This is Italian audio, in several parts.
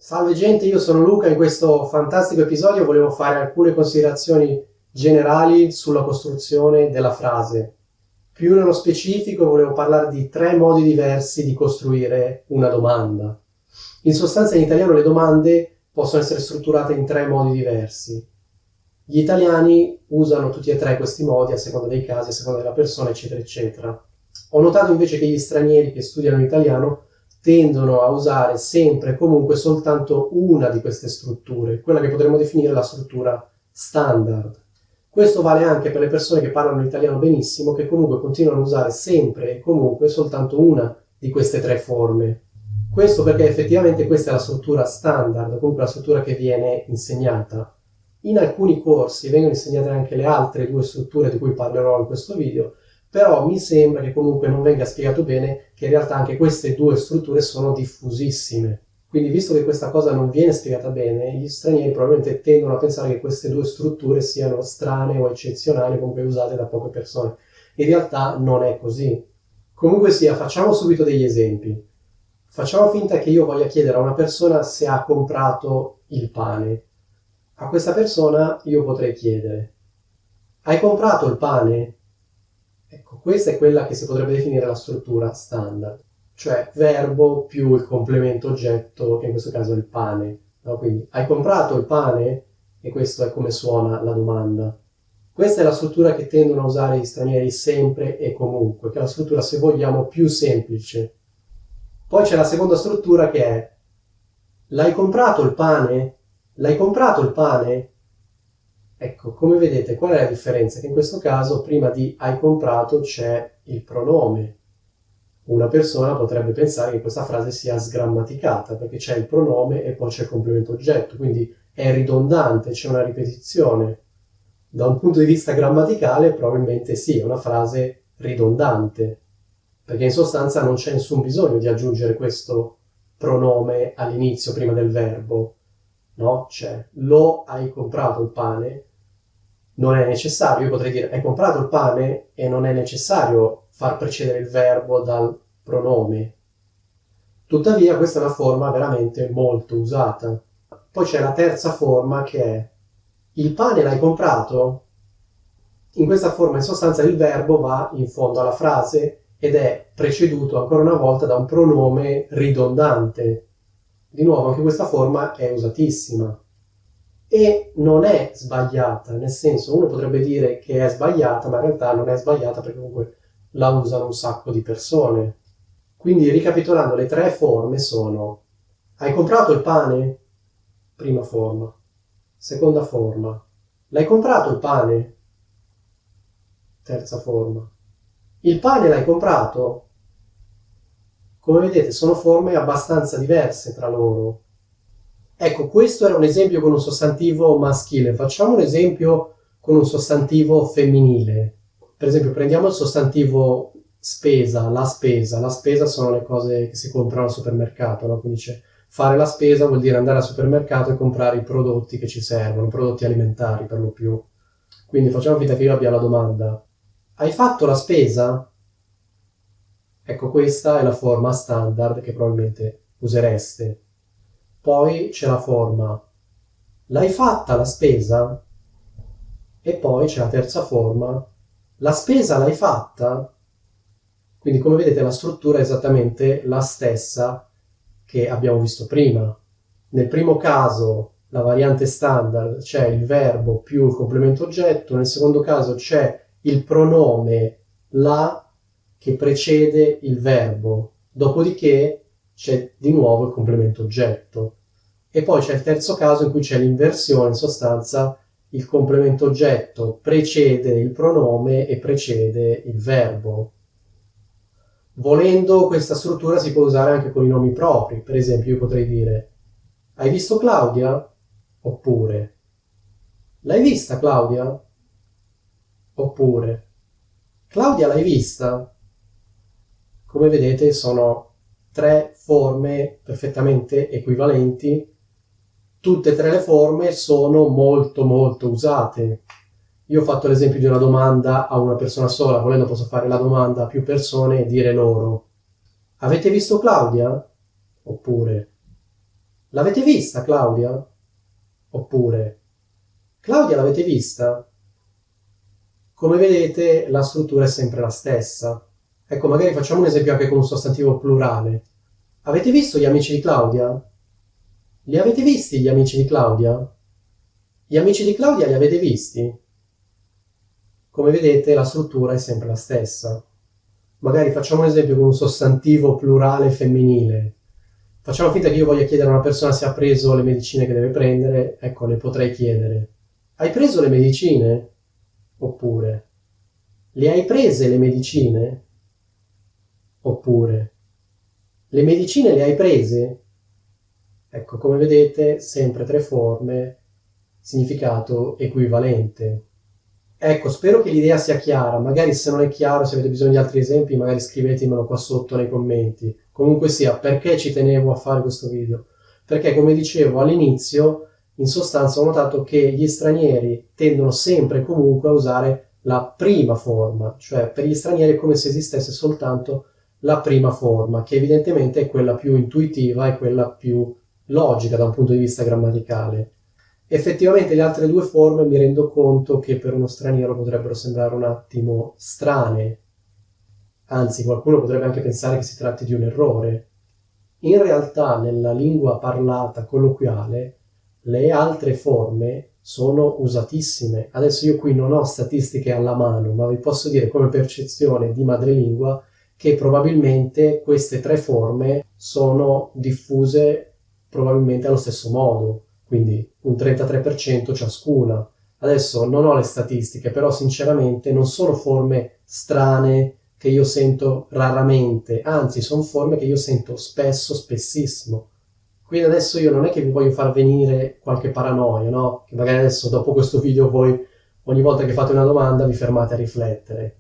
Salve gente, io sono Luca. In questo fantastico episodio volevo fare alcune considerazioni generali sulla costruzione della frase. Più nello specifico volevo parlare di tre modi diversi di costruire una domanda. In sostanza in italiano le domande possono essere strutturate in tre modi diversi. Gli italiani usano tutti e tre questi modi a seconda dei casi, a seconda della persona, eccetera, eccetera. Ho notato invece che gli stranieri che studiano l'italiano tendono a usare sempre e comunque soltanto una di queste strutture, quella che potremmo definire la struttura standard. Questo vale anche per le persone che parlano l'italiano benissimo, che comunque continuano a usare sempre e comunque soltanto una di queste tre forme. Questo perché effettivamente questa è la struttura standard, comunque la struttura che viene insegnata. In alcuni corsi vengono insegnate anche le altre due strutture di cui parlerò in questo video, però mi sembra che comunque non venga spiegato bene che in realtà anche queste due strutture sono diffusissime. Quindi, visto che questa cosa non viene spiegata bene, gli stranieri probabilmente tendono a pensare che queste due strutture siano strane o eccezionali, comunque usate da poche persone. In realtà non è così. Comunque sia, facciamo subito degli esempi. Facciamo finta che io voglia chiedere a una persona se ha comprato il pane. A questa persona io potrei chiedere: hai comprato il pane? Ecco, questa è quella che si potrebbe definire la struttura standard, cioè verbo più il complemento oggetto, che in questo caso è il pane. No? Quindi, hai comprato il pane? E questo è come suona la domanda. Questa è la struttura che tendono a usare gli stranieri sempre e comunque, che è la struttura, se vogliamo, più semplice. Poi c'è la seconda struttura che è: l'hai comprato il pane? L'hai comprato il pane? Ecco, come vedete, qual è la differenza? Che in questo caso prima di hai comprato c'è il pronome. Una persona potrebbe pensare che questa frase sia sgrammaticata, perché c'è il pronome e poi c'è il complemento oggetto, quindi è ridondante, c'è una ripetizione. Da un punto di vista grammaticale probabilmente sì, è una frase ridondante, perché in sostanza non c'è nessun bisogno di aggiungere questo pronome all'inizio, prima del verbo, no? C'è lo hai comprato il pane, non è necessario, io potrei dire hai comprato il pane e non è necessario far precedere il verbo dal pronome. Tuttavia questa è una forma veramente molto usata. Poi c'è la terza forma che è: il pane l'hai comprato? In questa forma in sostanza il verbo va in fondo alla frase ed è preceduto ancora una volta da un pronome ridondante. Di nuovo anche questa forma è usatissima. E non è sbagliata, nel senso, uno potrebbe dire che è sbagliata, ma in realtà non è sbagliata perché comunque la usano un sacco di persone. Quindi, ricapitolando, le tre forme sono: hai comprato il pane? Prima forma. Seconda forma: l'hai comprato il pane? Terza forma: il pane l'hai comprato? Come vedete sono forme abbastanza diverse tra loro. Ecco, questo era un esempio con un sostantivo maschile. Facciamo un esempio con un sostantivo femminile. Per esempio, prendiamo il sostantivo spesa, la spesa. La spesa sono le cose che si comprano al supermercato, no? Quindi c'è fare la spesa vuol dire andare al supermercato e comprare i prodotti che ci servono, prodotti alimentari per lo più. Quindi facciamo finta che io abbia la domanda: hai fatto la spesa? Ecco, questa è la forma standard che probabilmente usereste. Poi c'è la forma: l'hai fatta la spesa? E poi c'è la terza forma: la spesa l'hai fatta? Quindi come vedete la struttura è esattamente la stessa che abbiamo visto prima. Nel primo caso la variante standard c'è il verbo più il complemento oggetto, nel secondo caso c'è il pronome la che precede il verbo, dopodiché c'è di nuovo il complemento oggetto. E poi c'è il terzo caso in cui c'è l'inversione, in sostanza il complemento oggetto precede il pronome e precede il verbo. Volendo questa struttura si può usare anche con i nomi propri. Per esempio io potrei dire: hai visto Claudia? Oppure l'hai vista Claudia? Oppure Claudia l'hai vista? Come vedete sono tre forme perfettamente equivalenti. Tutte e tre le forme sono molto molto usate. Io ho fatto l'esempio di una domanda a una persona sola, volendo posso fare la domanda a più persone e dire loro: avete visto Claudia? Oppure L'avete vista, Claudia? Oppure, Claudia, l'avete vista? Come vedete, la struttura è sempre la stessa. Ecco, magari facciamo un esempio anche con un sostantivo plurale. Avete visto gli amici di Claudia? Li avete visti gli amici di Claudia? Gli amici di Claudia li avete visti? Come vedete, la struttura è sempre la stessa. Magari facciamo un esempio con un sostantivo plurale femminile. Facciamo finta che io voglia chiedere a una persona se ha preso le medicine che deve prendere. Ecco, le potrei chiedere. Hai preso le medicine? Oppure, le hai prese le medicine? Oppure, le medicine le hai prese? Ecco, come vedete, sempre tre forme, significato equivalente. Ecco, spero che l'idea sia chiara. Magari se non è chiaro, se avete bisogno di altri esempi, magari scrivetemelo qua sotto nei commenti. Comunque sia, perché ci tenevo a fare questo video? Perché, come dicevo all'inizio, in sostanza ho notato che gli stranieri tendono sempre e comunque a usare la prima forma, cioè per gli stranieri è come se esistesse soltanto la prima forma, che evidentemente è quella più intuitiva e quella più logica da un punto di vista grammaticale. Effettivamente le altre due forme mi rendo conto che per uno straniero potrebbero sembrare un attimo strane, anzi qualcuno potrebbe anche pensare che si tratti di un errore. In realtà nella lingua parlata colloquiale le altre forme sono usatissime. Adesso io qui non ho statistiche alla mano, ma vi posso dire come percezione di madrelingua che probabilmente queste tre forme sono diffuse probabilmente allo stesso modo, quindi un 33% ciascuna. Adesso non ho le statistiche, però sinceramente non sono forme strane che io sento raramente, anzi sono forme che io sento spesso, spessissimo. Quindi adesso io non è che vi voglio far venire qualche paranoia, no? Che magari adesso dopo questo video voi ogni volta che fate una domanda vi fermate a riflettere.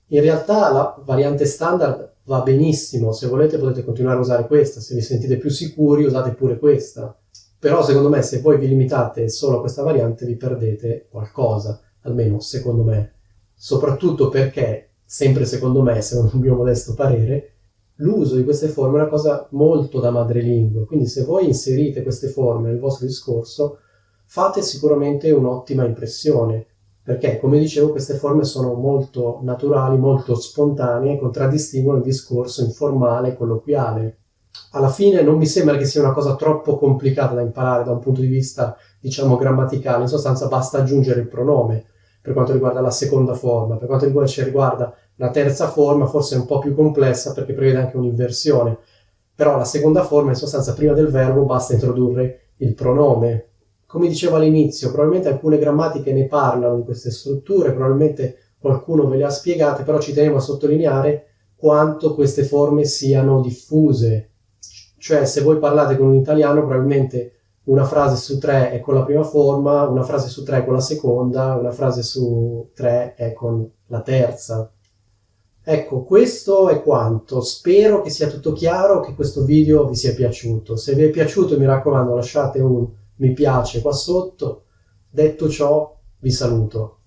In realtà la variante standard va benissimo, se volete potete continuare a usare questa, se vi sentite più sicuri usate pure questa. Però secondo me se voi vi limitate solo a questa variante vi perdete qualcosa, almeno secondo me. Soprattutto perché, sempre secondo me, secondo il mio modesto parere, l'uso di queste forme è una cosa molto da madrelingua, quindi se voi inserite queste forme nel vostro discorso fate sicuramente un'ottima impressione, perché come dicevo queste forme sono molto naturali, molto spontanee e contraddistinguono il discorso informale e colloquiale. Alla fine non mi sembra che sia una cosa troppo complicata da imparare da un punto di vista, diciamo, grammaticale, in sostanza basta aggiungere il pronome per quanto riguarda la seconda forma, per quanto riguarda la terza forma forse è un po' più complessa perché prevede anche un'inversione, però la seconda forma in sostanza prima del verbo basta introdurre il pronome. Come dicevo all'inizio, probabilmente alcune grammatiche ne parlano di queste strutture, probabilmente qualcuno ve le ha spiegate, però ci tenevo a sottolineare quanto queste forme siano diffuse. Cioè, se voi parlate con un italiano, probabilmente una frase su tre è con la prima forma, una frase su tre è con la seconda, una frase su tre è con la terza. Ecco, questo è quanto. Spero che sia tutto chiaro, che questo video vi sia piaciuto. Se vi è piaciuto, mi raccomando, lasciate un mi piace qua sotto. Detto ciò, vi saluto.